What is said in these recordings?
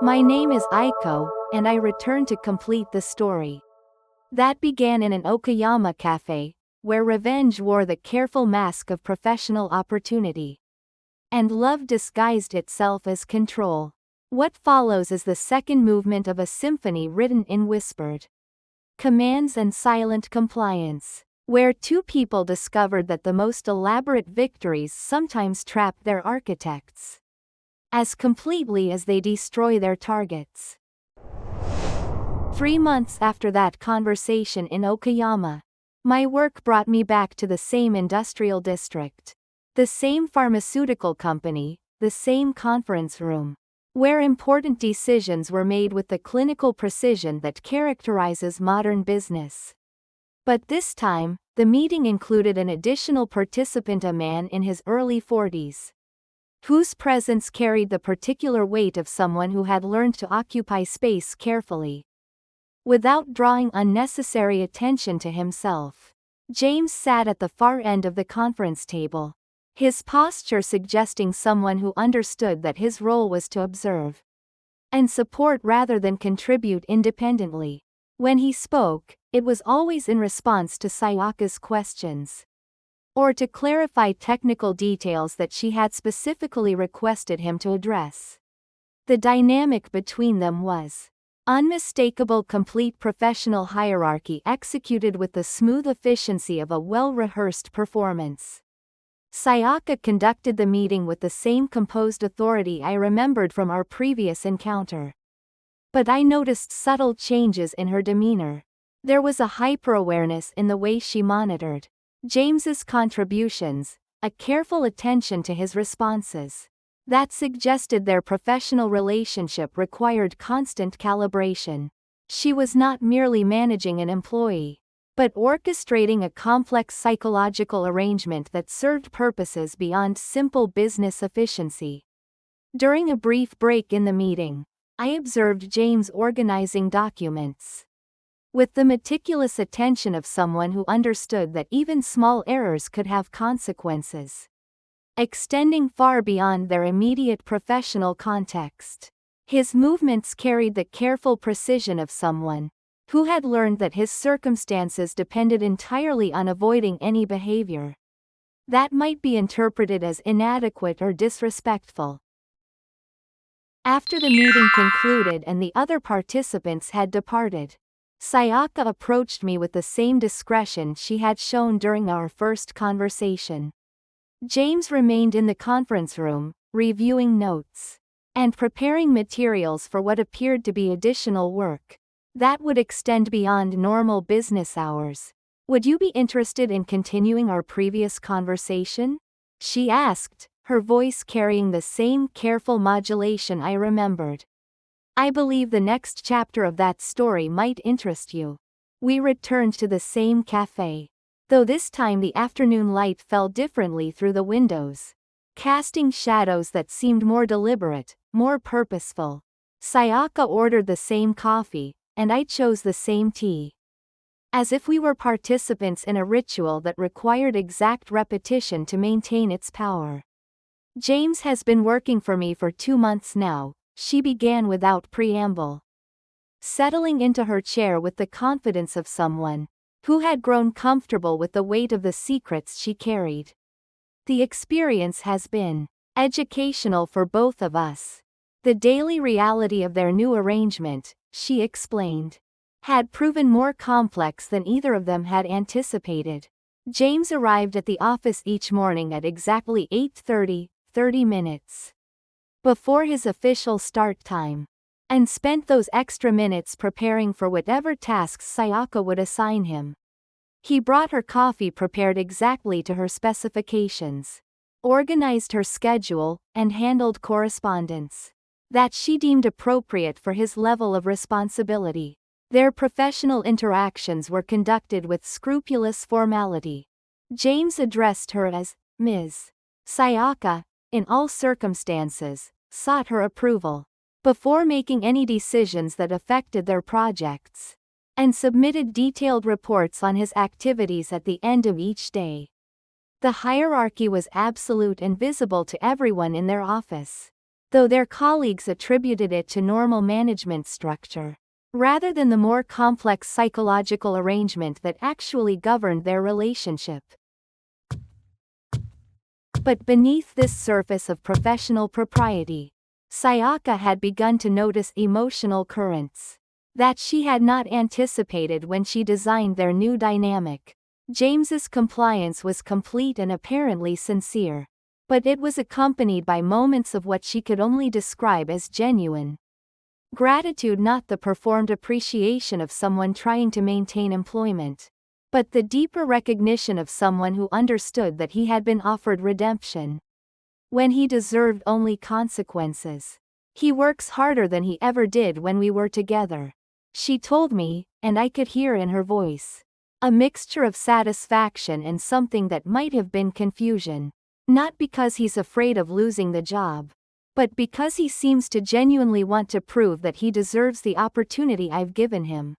My name is Aiko, and I returned to complete the story. That began in an Okayama cafe, where revenge wore the careful mask of professional opportunity. And love disguised itself as control. What follows is the second movement of a symphony written in whispered commands and silent compliance, where two people discovered that the most elaborate victories sometimes trap their architects as completely as they destroy their targets. 3 months after that conversation in Okayama, my work brought me back to the same industrial district, the same pharmaceutical company, the same conference room, where important decisions were made with the clinical precision that characterizes modern business. But this time, the meeting included an additional participant, a man in his early 40s, whose presence carried the particular weight of someone who had learned to occupy space carefully, without drawing unnecessary attention to himself. James sat at the far end of the conference table, his posture suggesting someone who understood that his role was to observe and support rather than contribute independently. When he spoke, it was always in response to Sayaka's questions, or to clarify technical details that she had specifically requested him to address. The dynamic between them was unmistakable, complete professional hierarchy executed with the smooth efficiency of a well-rehearsed performance. Sayaka conducted the meeting with the same composed authority I remembered from our previous encounter. But I noticed subtle changes in her demeanor. There was a hyper-awareness in the way she monitored James's contributions, a careful attention to his responses, that suggested their professional relationship required constant calibration. She was not merely managing an employee, but orchestrating a complex psychological arrangement that served purposes beyond simple business efficiency. During a brief break in the meeting, I observed James organizing documents with the meticulous attention of someone who understood that even small errors could have consequences, extending far beyond their immediate professional context. His movements carried the careful precision of someone who had learned that his circumstances depended entirely on avoiding any behavior that might be interpreted as inadequate or disrespectful. After the meeting concluded and the other participants had departed, Sayaka approached me with the same discretion she had shown during our first conversation. James remained in the conference room, reviewing notes and preparing materials for what appeared to be additional work that would extend beyond normal business hours. "Would you be interested in continuing our previous conversation?" she asked, her voice carrying the same careful modulation I remembered. "I believe the next chapter of that story might interest you." We returned to the same cafe, though this time the afternoon light fell differently through the windows, casting shadows that seemed more deliberate, more purposeful. Sayaka ordered the same coffee, and I chose the same tea, as if we were participants in a ritual that required exact repetition to maintain its power. "James has been working for me for 2 months now," she began without preamble, settling into her chair with the confidence of someone who had grown comfortable with the weight of the secrets she carried. "The experience has been educational for both of us. The daily reality of their new arrangement," she explained, "had proven more complex than either of them had anticipated." James arrived at the office each morning at exactly 8:30, 30 minutes before his official start time, and spent those extra minutes preparing for whatever tasks Sayaka would assign him. He brought her coffee prepared exactly to her specifications, organized her schedule, and handled correspondence that she deemed appropriate for his level of responsibility. Their professional interactions were conducted with scrupulous formality. James addressed her as Ms. Sayaka, in all circumstances, sought her approval before making any decisions that affected their projects, and submitted detailed reports on his activities at the end of each day. The hierarchy was absolute and visible to everyone in their office. though their colleagues attributed it to normal management structure, rather than the more complex psychological arrangement that actually governed their relationship. But beneath this surface of professional propriety, Sayaka had begun to notice emotional currents that she had not anticipated when she designed their new dynamic. James's compliance was complete and apparently sincere, but it was accompanied by moments of what she could only describe as genuine gratitude, not the performed appreciation of someone trying to maintain employment, but the deeper recognition of someone who understood that he had been offered redemption when he deserved only consequences. "He works harder than he ever did when we were together," she told me, and I could hear in her voice a mixture of satisfaction and something that might have been confusion. "Not because he's afraid of losing the job, but because he seems to genuinely want to prove that he deserves the opportunity I've given him."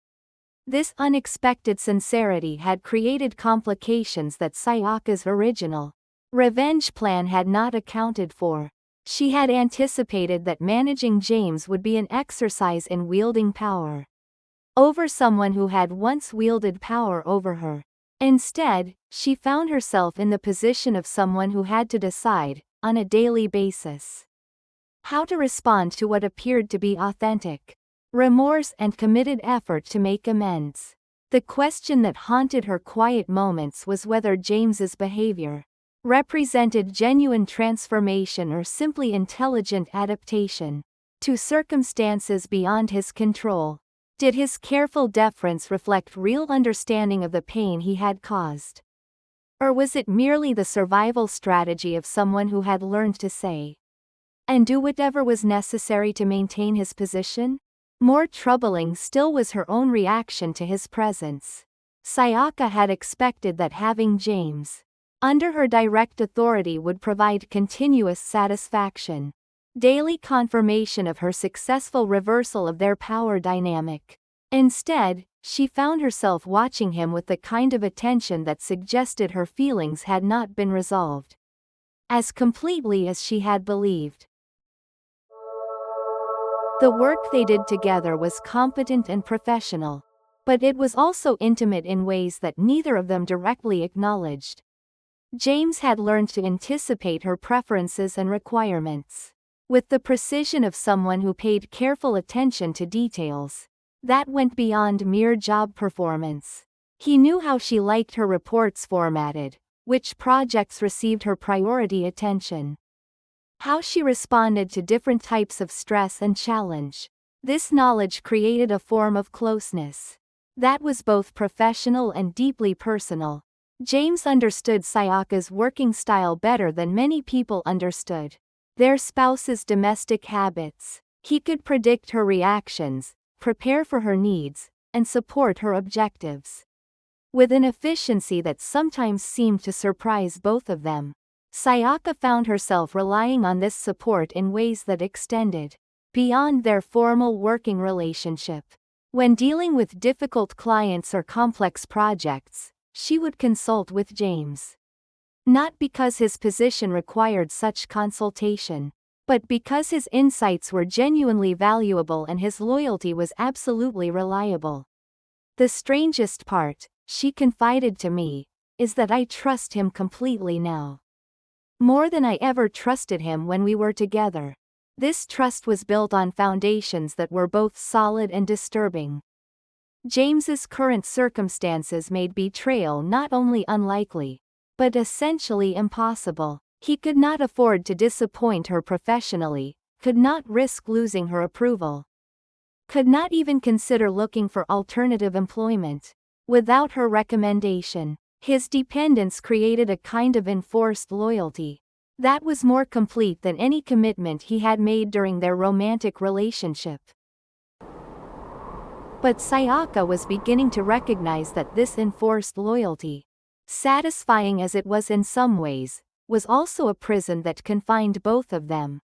This unexpected sincerity had created complications that Sayaka's original revenge plan had not accounted for. She had anticipated that managing James would be an exercise in wielding power over someone who had once wielded power over her. Instead, she found herself in the position of someone who had to decide, on a daily basis, how to respond to what appeared to be authentic remorse and committed effort to make amends. The question that haunted her quiet moments was whether James's behavior represented genuine transformation or simply intelligent adaptation to circumstances beyond his control. Did his careful deference reflect real understanding of the pain he had caused? Or was it merely the survival strategy of someone who had learned to say and do whatever was necessary to maintain his position? More troubling still was her own reaction to his presence. Sayaka had expected that having James under her direct authority would provide continuous satisfaction, daily confirmation of her successful reversal of their power dynamic. Instead, she found herself watching him with the kind of attention that suggested her feelings had not been resolved as completely as she had believed. The work they did together was competent and professional, but it was also intimate in ways that neither of them directly acknowledged. James had learned to anticipate her preferences and requirements with the precision of someone who paid careful attention to details that went beyond mere job performance. He knew how she liked her reports formatted, which projects received her priority attention, how she responded to different types of stress and challenge. This knowledge created a form of closeness that was both professional and deeply personal. James understood Sayaka's working style better than many people understood their spouse's domestic habits. He could predict her reactions, prepare for her needs, and support her objectives with an efficiency that sometimes seemed to surprise both of them. Sayaka found herself relying on this support in ways that extended beyond their formal working relationship. When dealing with difficult clients or complex projects, she would consult with James. Not because his position required such consultation, but because his insights were genuinely valuable and his loyalty was absolutely reliable. "The strangest part," she confided to me, "is that I trust him completely now. More than I ever trusted him when we were together." This trust was built on foundations that were both solid and disturbing. James's current circumstances made betrayal not only unlikely, but essentially impossible. He could not afford to disappoint her professionally, could not risk losing her approval, could not even consider looking for alternative employment without her recommendation. His dependence created a kind of enforced loyalty that was more complete than any commitment he had made during their romantic relationship. But Sayaka was beginning to recognize that this enforced loyalty, satisfying as it was in some ways, was also a prison that confined both of them.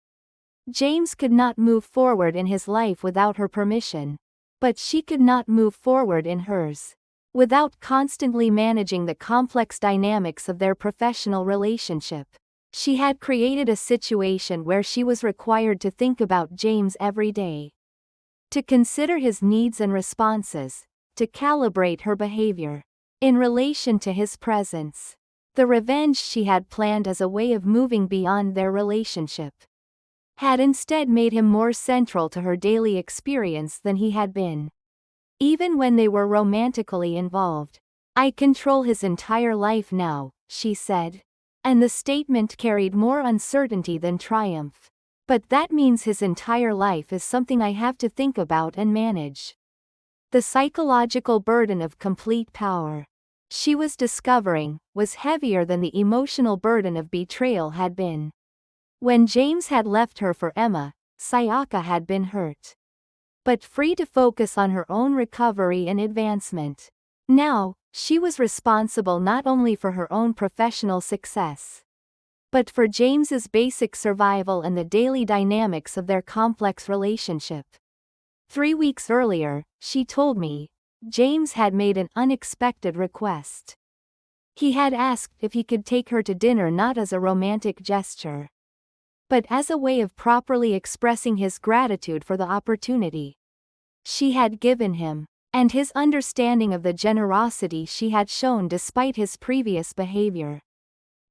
James could not move forward in his life without her permission, but she could not move forward in hers without constantly managing the complex dynamics of their professional relationship. She had created a situation where she was required to think about James every day. To consider his needs and responses, to calibrate her behavior in relation to his presence. The revenge she had planned as a way of moving beyond their relationship had instead made him more central to her daily experience than he had been. Even when they were romantically involved. "I control his entire life now," she said. And the statement carried more uncertainty than triumph. "But that means his entire life is something I have to think about and manage." The psychological burden of complete power, she was discovering, was heavier than the emotional burden of betrayal had been. When James had left her for Emma, Sayaka had been hurt, but free to focus on her own recovery and advancement. Now, she was responsible not only for her own professional success, but for James's basic survival and the daily dynamics of their complex relationship. 3 weeks earlier, she told me, James had made an unexpected request. He had asked if he could take her to dinner not as a romantic gesture, but as a way of properly expressing his gratitude for the opportunity she had given him, and his understanding of the generosity she had shown despite his previous behavior.